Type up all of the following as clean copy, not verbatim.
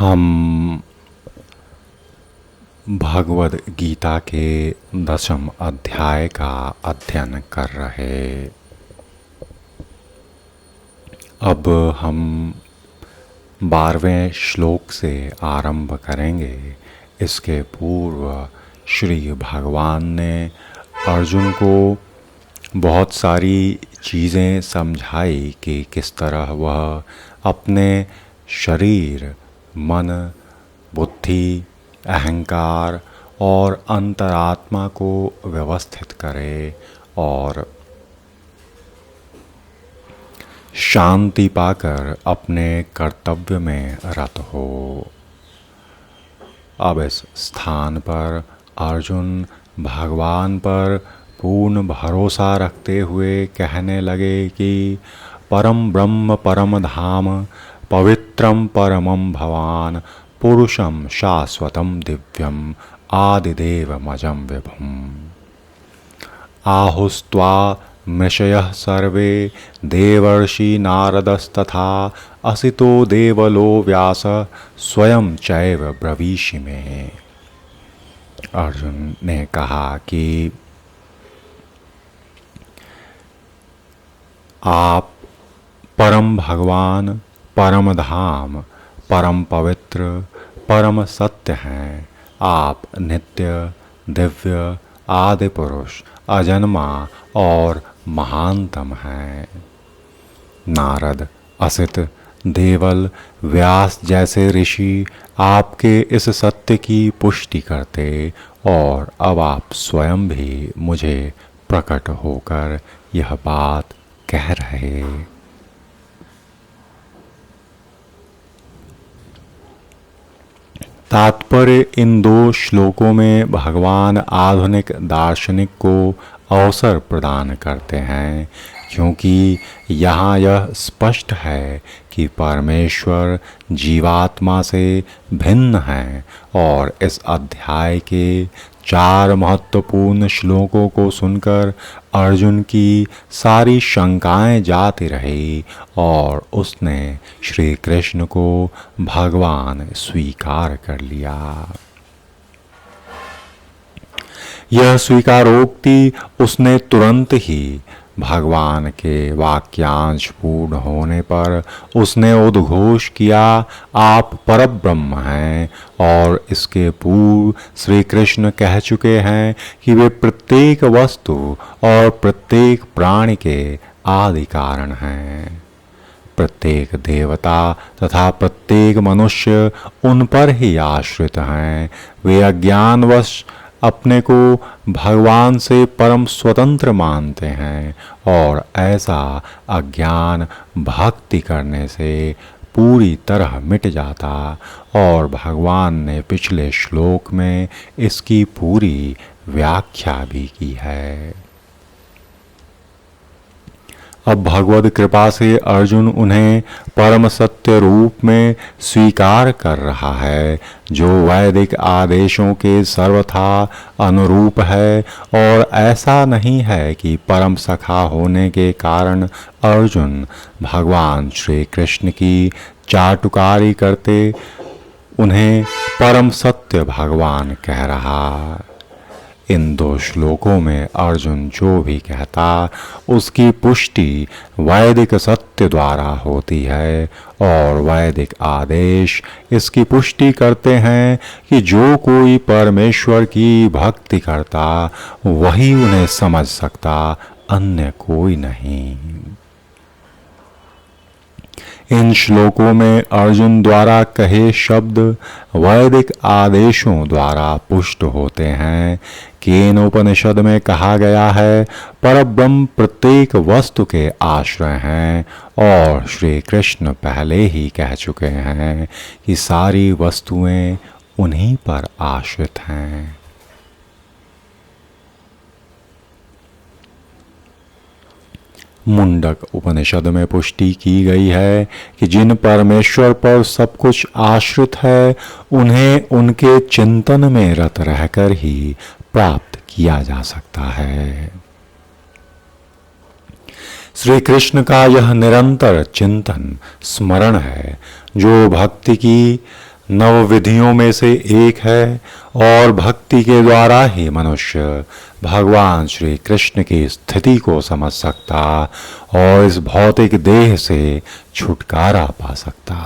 हम भगवद गीता के 10वें अध्याय का अध्ययन कर रहे। अब हम 12वें श्लोक से आरंभ करेंगे। इसके पूर्व श्री भगवान ने अर्जुन को बहुत सारी चीज़ें समझाई कि किस तरह वह अपने शरीर, मन, बुद्धि, अहंकार और अंतरात्मा को व्यवस्थित करे और शांति पाकर अपने कर्तव्य में रत हो। अब इस स्थान पर अर्जुन भगवान पर पूर्ण भरोसा रखते हुए कहने लगे कि परम ब्रह्म परम धाम पवित्रम परमं भवान पुरुषं शाश्वतं दिव्यम् आदिदेवमजं विभुम्। आहुस्त्वा मृषयः सर्वे देवर्षि नारदस्तथा असितो देवलो व्यास स्वयं चैव ब्रवीषि मे। अर्जुन ने कहा कि आप परम भगवान, परम धाम, परम पवित्र, परम सत्य हैं। आप नित्य, दिव्य, आदि पुरुष, अजन्मा और महानतम हैं। नारद, असित, देवल, व्यास जैसे ऋषि आपके इस सत्य की पुष्टि करते और अब आप स्वयं भी मुझे प्रकट होकर यह बात कह रहे। तात्पर्य इन 2 श्लोकों में भगवान आधुनिक दार्शनिक को अवसर प्रदान करते हैं, क्योंकि यहाँ यह स्पष्ट है कि परमेश्वर जीवात्मा से भिन्न है और इस अध्याय के 4 महत्वपूर्ण श्लोकों को सुनकर अर्जुन की सारी शंकाएं जाती रही और उसने श्री कृष्ण को भगवान स्वीकार कर लिया। यह स्वीकारोक्ति उसने तुरंत ही भगवान के वाक्यांश पूर्ण होने पर उसने उद्घोष किया, आप परब्रह्म हैं। और इसके पूर्व श्री कृष्ण कह चुके हैं कि वे प्रत्येक वस्तु और प्रत्येक प्राणी के आदि कारण हैं। प्रत्येक देवता तथा प्रत्येक मनुष्य उन पर ही आश्रित हैं। वे अज्ञानवश अपने को भगवान से परम स्वतंत्र मानते हैं और ऐसा अज्ञान भक्ति करने से पूरी तरह मिट जाता। और भगवान ने पिछले श्लोक में इसकी पूरी व्याख्या भी की है। अब भगवद कृपा से अर्जुन उन्हें परम सत्य रूप में स्वीकार कर रहा है, जो वैदिक आदेशों के सर्वथा अनुरूप है। और ऐसा नहीं है कि परम सखा होने के कारण अर्जुन भगवान श्री कृष्ण की चाटुकारी करते उन्हें परम सत्य भगवान कह रहा। इन 2 श्लोकों में अर्जुन जो भी कहता उसकी पुष्टि वैदिक सत्य द्वारा होती है और वैदिक आदेश इसकी पुष्टि करते हैं कि जो कोई परमेश्वर की भक्ति करता वही उन्हें समझ सकता, अन्य कोई नहीं। इन श्लोकों में अर्जुन द्वारा कहे शब्द वैदिक आदेशों द्वारा पुष्ट होते हैं। केन उपनिषद में कहा गया है, परब्रह्म प्रत्येक वस्तु के आश्रय हैं। और श्री कृष्ण पहले ही कह चुके हैं कि सारी वस्तुएं उन्हीं पर आश्रित हैं। मुंडक उपनिषद में पुष्टि की गई है कि जिन परमेश्वर पर सब कुछ आश्रित है उन्हें उनके चिंतन में रत रहकर ही प्राप्त किया जा सकता है। श्री कृष्ण का यह निरंतर चिंतन स्मरण है जो भक्ति की नव विधियों में से एक है और भक्ति के द्वारा ही मनुष्य भगवान श्री कृष्ण की स्थिति को समझ सकता और इस भौतिक देह से छुटकारा पा सकता।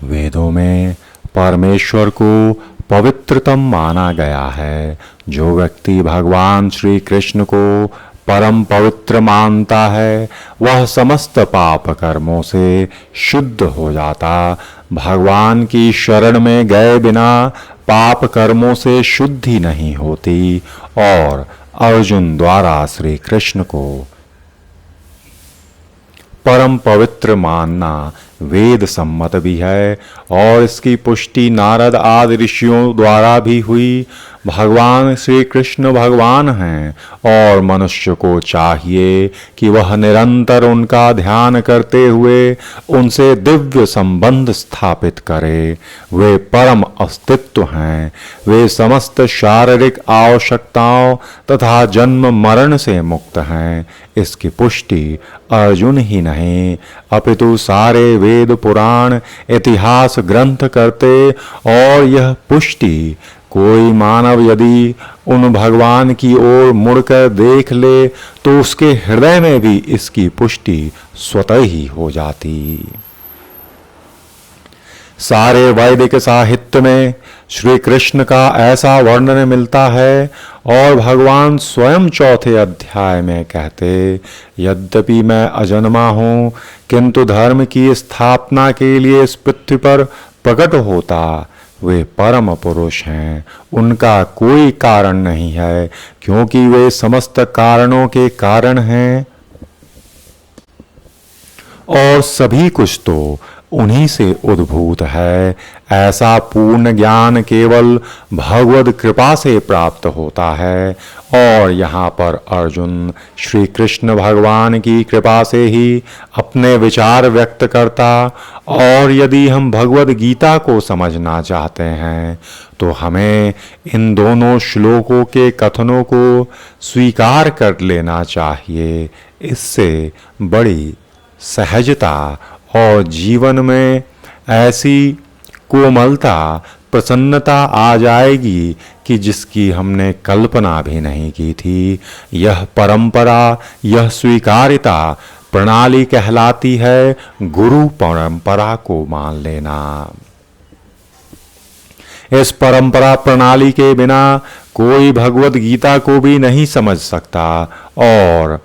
वेदों में परमेश्वर को पवित्रतम माना गया है। जो व्यक्ति भगवान श्री कृष्ण को परम पवित्र मानता है वह समस्त पाप कर्मों से शुद्ध हो जाता। भगवान की शरण में गए बिना पाप कर्मों से शुद्धि नहीं होती और अर्जुन द्वारा श्री कृष्ण को परम पवित्र मानना वेद सम्मत भी है और इसकी पुष्टि नारद आदि ऋषियों द्वारा भी हुई। भगवान श्री कृष्ण भगवान हैं और मनुष्य को चाहिए कि वह निरंतर उनका ध्यान करते हुए उनसे दिव्य संबंध स्थापित करे। वे परम अस्तित्व हैं। वे समस्त शारीरिक आवश्यकताओं तथा जन्म मरण से मुक्त हैं। इसकी पुष्टि अर्जुन ही नहीं अपितु सारे वेद पुराण इतिहास ग्रंथ करते और यह पुष्टि कोई मानव यदि उन भगवान की ओर मुड़कर देख ले तो उसके हृदय में भी इसकी पुष्टि स्वतः ही हो जाती। सारे वैदिक साहित्य में श्री कृष्ण का ऐसा वर्णन मिलता है और भगवान स्वयं चौथे अध्याय में कहते, यद्यपि मैं अजन्मा हूँ किंतु धर्म की स्थापना के लिए इस पृथ्वी पर प्रकट होता। वे परम पुरुष हैं। उनका कोई कारण नहीं है क्योंकि वे समस्त कारणों के कारण हैं और सभी कुछ तो उन्हीं से उद्भूत है। ऐसा पूर्ण ज्ञान केवल भगवद कृपा से प्राप्त होता है और यहाँ पर अर्जुन श्री कृष्ण भगवान की कृपा से ही अपने विचार व्यक्त करता। और यदि हम भगवद गीता को समझना चाहते हैं तो हमें इन दोनों श्लोकों के कथनों को स्वीकार कर लेना चाहिए। इससे बड़ी सहजता और जीवन में ऐसी कोमलता प्रसन्नता आ जाएगी कि जिसकी हमने कल्पना भी नहीं की थी। यह परंपरा, यह स्वीकार्यता प्रणाली कहलाती है गुरु परंपरा को मान लेना। इस परंपरा प्रणाली के बिना कोई भगवद गीता को भी नहीं समझ सकता और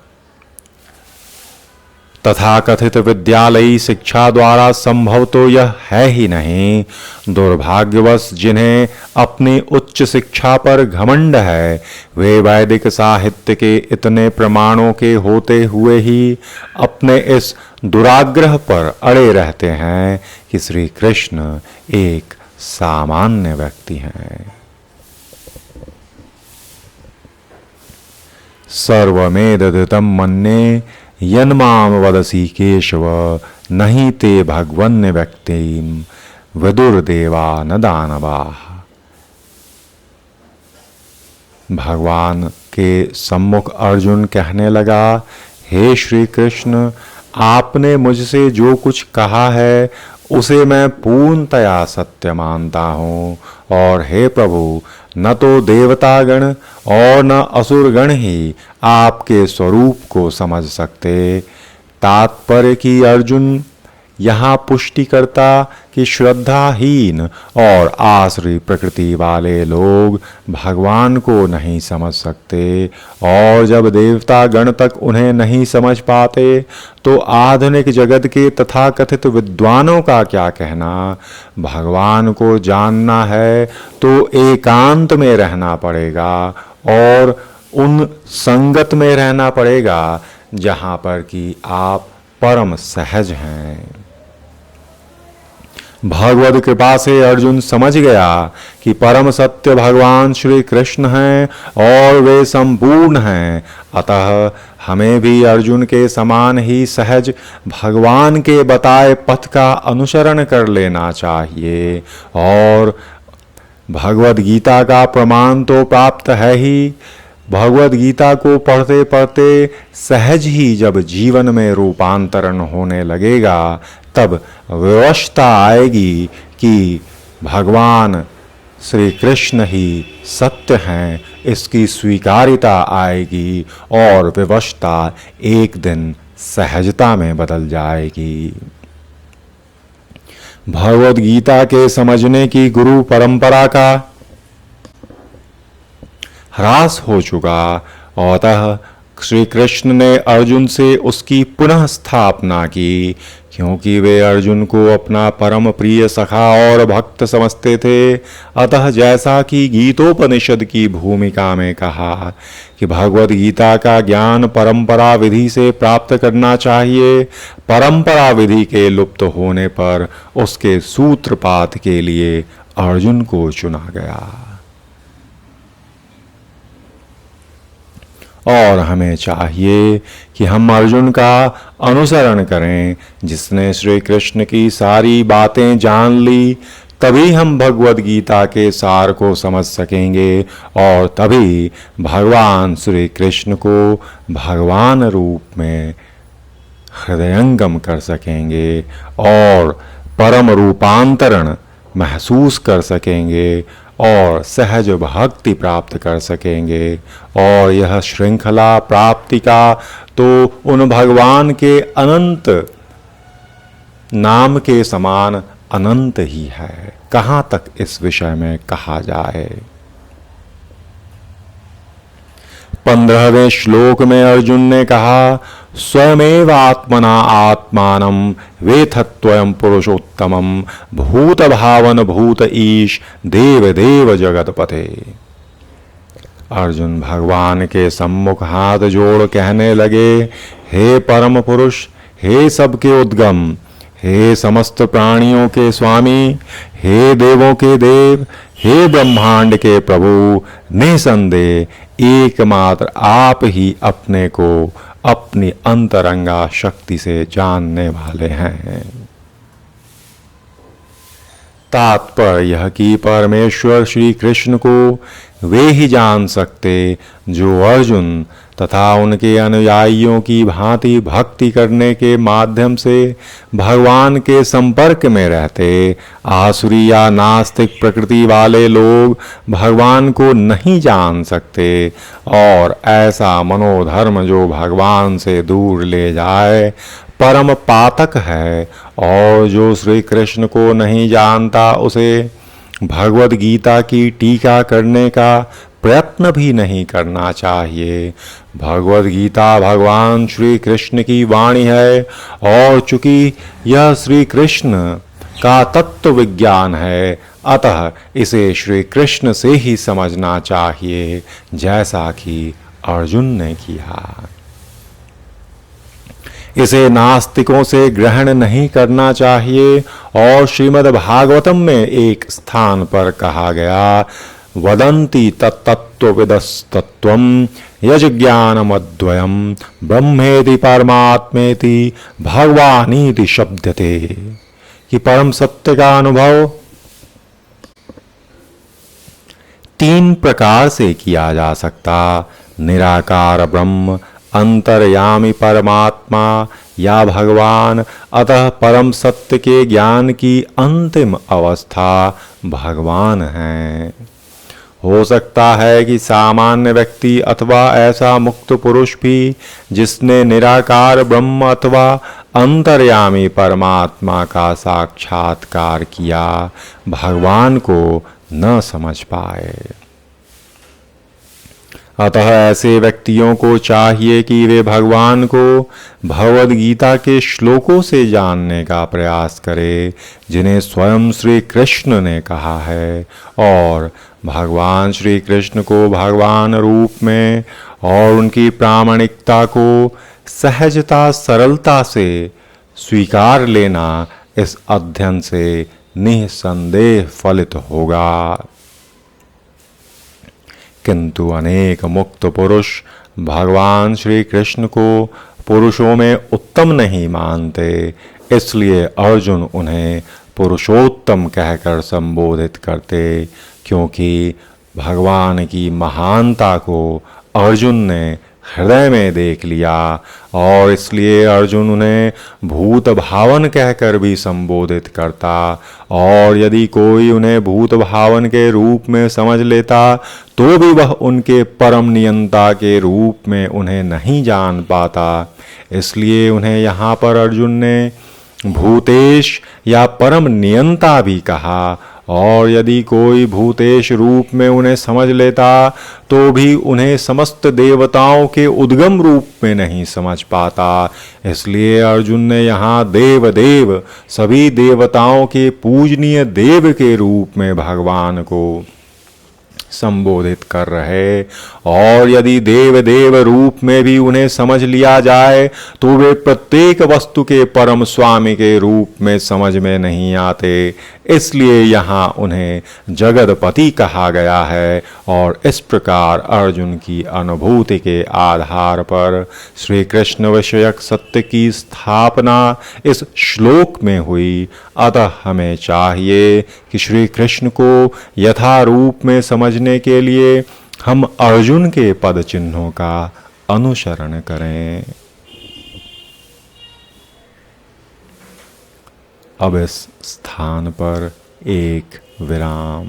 तथाकथित विद्यालयी शिक्षा द्वारा संभव तो यह है ही नहीं। दुर्भाग्यवश जिन्हें अपनी उच्च शिक्षा पर घमंड है वे वैदिक साहित्य के इतने प्रमाणों के होते हुए ही अपने इस दुराग्रह पर अड़े रहते हैं कि श्री कृष्ण एक सामान्य व्यक्ति हैं। सर्वमेतदृतं मन्ये यन्माम वदसि केशव नहीं ते भगवन्य व्यक्तिम विदुर्देवा न दानवाः। भगवान के सम्मुख अर्जुन कहने लगा, हे श्री कृष्ण, आपने मुझसे जो कुछ कहा है उसे मैं पूर्णतया सत्य मानता हूँ और हे प्रभु, न तो देवतागण और न असुरगण ही आपके स्वरूप को समझ सकते। तात्पर्य की अर्जुन यहाँ पुष्टि करता कि श्रद्धाहीन और आश्रय प्रकृति वाले लोग भगवान को नहीं समझ सकते और जब देवता गण तक उन्हें नहीं समझ पाते तो आधुनिक जगत के तथाकथित विद्वानों का क्या कहना। भगवान को जानना है तो एकांत में रहना पड़ेगा और उन संगत में रहना पड़ेगा जहाँ पर कि आप परम सहज हैं। भगवद कृपा से अर्जुन समझ गया कि परम सत्य भगवान श्री कृष्ण हैं और वे संपूर्ण हैं। अतः हमें भी अर्जुन के समान ही सहज भगवान के बताए पथ का अनुसरण कर लेना चाहिए और भगवद गीता का प्रमाण तो प्राप्त है ही। भगवद गीता को पढ़ते पढ़ते सहज ही जब जीवन में रूपांतरण होने लगेगा तब विवशता आएगी कि भगवान श्री कृष्ण ही सत्य हैं, इसकी स्वीकार्यता आएगी और विवशता एक दिन सहजता में बदल जाएगी। भगवद गीता के समझने की गुरु परंपरा का ह्रास हो चुका, अतः श्री कृष्ण ने अर्जुन से उसकी पुनः स्थापना की, क्योंकि वे अर्जुन को अपना परम प्रिय सखा और भक्त समझते थे। अतः जैसा कि गीतोपनिषद की भूमिका में कहा कि भगवद गीता का ज्ञान परंपरा विधि से प्राप्त करना चाहिए, परंपरा विधि के लुप्त होने पर उसके सूत्रपात के लिए अर्जुन को चुना गया। और हमें चाहिए कि हम अर्जुन का अनुसरण करें, जिसने श्री कृष्ण की सारी बातें जान ली। तभी हम भगवद गीता के सार को समझ सकेंगे और तभी भगवान श्री कृष्ण को भगवान रूप में हृदयंगम कर सकेंगे और परम रूपांतरण महसूस कर सकेंगे और सहज भक्ति प्राप्त कर सकेंगे। और यह श्रृंखला प्राप्ति का तो उन भगवान के अनंत नाम के समान अनंत ही है, कहाँ तक इस विषय में कहा जाए। 15वें श्लोक में अर्जुन ने कहा, स्वयमेव आत्मना आत्मानं वेत्थत्वयं पुरुषोत्तमं भूत भावन भूत ईश देव देव जगतपते। अर्जुन भगवान के सम्मुख हाथ जोड़ कहने लगे, हे परम पुरुष, हे सबके उद्गम, हे समस्त प्राणियों के स्वामी, हे देवों के देव, हे ब्रह्मांड के प्रभु, निसंदेह एकमात्र आप ही अपने को अपनी अंतरंगा शक्ति से जानने वाले हैं। तात्पर्य यह कि परमेश्वर श्री कृष्ण को वे ही जान सकते जो अर्जुन तथा उनके अनुयायियों की भांति भक्ति करने के माध्यम से भगवान के संपर्क में रहते। आसुरी या नास्तिक प्रकृति वाले लोग भगवान को नहीं जान सकते और ऐसा मनोधर्म जो भगवान से दूर ले जाए परम पातक है। और जो श्री कृष्ण को नहीं जानता उसे भगवद गीता की टीका करने का प्रयत्न भी नहीं करना चाहिए। भगवद गीता भगवान श्री कृष्ण की वाणी है और चूंकि यह श्री कृष्ण का तत्व विज्ञान है, अतः इसे श्री कृष्ण से ही समझना चाहिए, जैसा कि अर्जुन ने किया। इसे नास्तिकों से ग्रहण नहीं करना चाहिए। और श्रीमद् भागवतम में एक स्थान पर कहा गया, वदन्ति तत्तत्त्वविदस्तत्त्वं यज्ज्ञानमद्वयं ब्रह्मेति परमात्मेति भगवानीति शब्दते, कि परम सत्य का अनुभव 3 प्रकार से किया जा सकता, निराकार ब्रह्म, अंतर्यामी परमात्मा या भगवान। अतः परम सत्य के ज्ञान की अंतिम अवस्था भगवान है। हो सकता है कि सामान्य व्यक्ति अथवा ऐसा मुक्त पुरुष भी जिसने निराकार ब्रह्म अथवा अंतर्यामी परमात्मा का साक्षात्कार किया, भगवान को न समझ पाए। अतः ऐसे व्यक्तियों को चाहिए कि वे भगवान को भगवद गीता के श्लोकों से जानने का प्रयास करें, जिन्हें स्वयं श्री कृष्ण ने कहा है, और भगवान श्री कृष्ण को भगवान रूप में और उनकी प्रामाणिकता को सहजता सरलता से स्वीकार लेना इस अध्ययन से निसंदेह फलित होगा। किंतु अनेक मुक्त पुरुष भगवान श्री कृष्ण को पुरुषों में उत्तम नहीं मानते, इसलिए अर्जुन उन्हें पुरुषोत्तम कहकर संबोधित करते, क्योंकि भगवान की महानता को अर्जुन ने हृदय में देख लिया और इसलिए अर्जुन उन्हें भूत भावन कहकर भी संबोधित करता। और यदि कोई उन्हें भूत भावन के रूप में समझ लेता तो भी वह उनके परम नियंता के रूप में उन्हें नहीं जान पाता। इसलिए उन्हें यहाँ पर अर्जुन ने भूतेश या परम नियंता भी कहा। और यदि कोई भूतेश रूप में उन्हें समझ लेता तो भी उन्हें समस्त देवताओं के उद्गम रूप में नहीं समझ पाता। इसलिए अर्जुन ने यहाँ देव देव सभी देवताओं के पूजनीय देव के रूप में भगवान को संबोधित कर रहे। और यदि देव देव रूप में भी उन्हें समझ लिया जाए तो वे प्रत्येक वस्तु के परम स्वामी के रूप में समझ में नहीं आते। इसलिए यहाँ उन्हें जगतपति कहा गया है। और इस प्रकार अर्जुन की अनुभूति के आधार पर श्री कृष्ण विषयक सत्य की स्थापना इस श्लोक में हुई। अतः हमें चाहिए कि श्री कृष्ण को यथारूप में समझने के लिए हम अर्जुन के पद चिन्हों का अनुसरण करें। अब इस स्थान पर एक विराम।